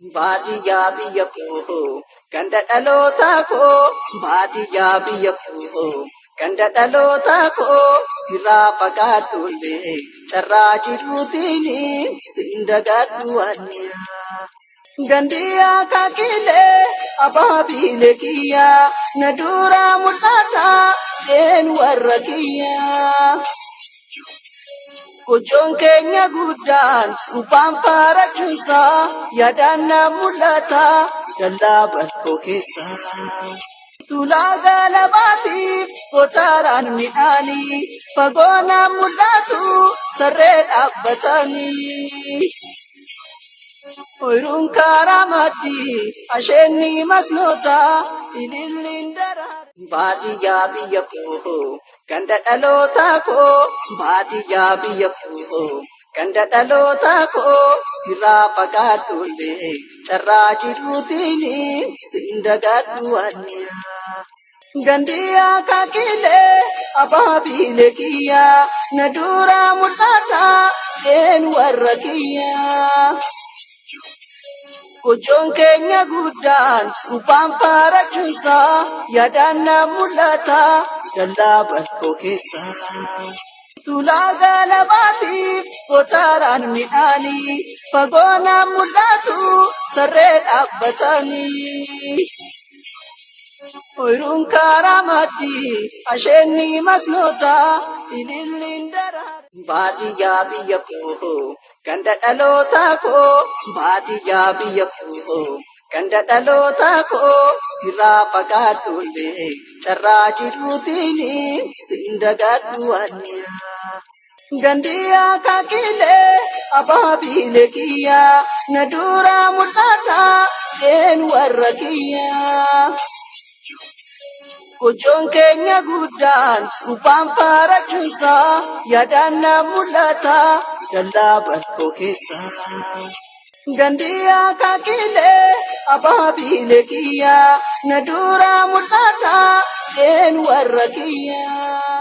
Baadiyyaa biyya koo ganda dhalootaa koo baadiyyaa biyya koo ganda dhalootaa koo sirraa fagaadhullee carraa jiruutiin siin dagaadhu waanyaa. Gandiyaa kakilee abaabiilee kiyyaa na duraa mul'ata een warra kiyyaa. Gochoon keenya guddaan gubbaan faarachuusaa yaadaan na mul'ata dallaa bal'oo keessa. Tulaa galabaatiif kotaraan midhaanii fagoo na mul'atu tarree dhaabbatanii. Oyruun karaa maddii asheenni masnoota ililliin daraa. Baadiyyaa biyya koo ganda dhalootaa koo baadiyyaa biyya koo ganda dhalootaa koo sirraa fagaadhullee carraa jiruutiin siin dagaadhu waanyaa. Gandiyaa kakilee abaabiilee kiyyaa na duraa mul'ata een warra kiyyaa. Gochoon keenya guddaan gubbaan faarachuusaa yaadaan na mul'ata dallaa bal'oo keessa. Tulaa galabaatiif kotaraan midhaanii fagoo na mul'atu tarree dhaabbatanii. Oyruun karaa maddii asheenni masnoota ililliin daraa. Baadiyyaa biyya koo ganda dhalootaa koo baadiyyaa biyya koo ganda dhalootaa koo sirraa fagaadhullee carraa jiruutiin siin dagaadhu waanyaa. Gandiyaa kakilee abaabiilee kiyyaa na duraa mul'ata een warra kiyyaa. Gochoon keenya guddaan gubbaan faarachuusaa yaadaan na mul'ata dallaa bal'oo keessa. Gandiyaa kakilee abaabiilee kiyyaa na duraa mul'ata een warra kiyyaa.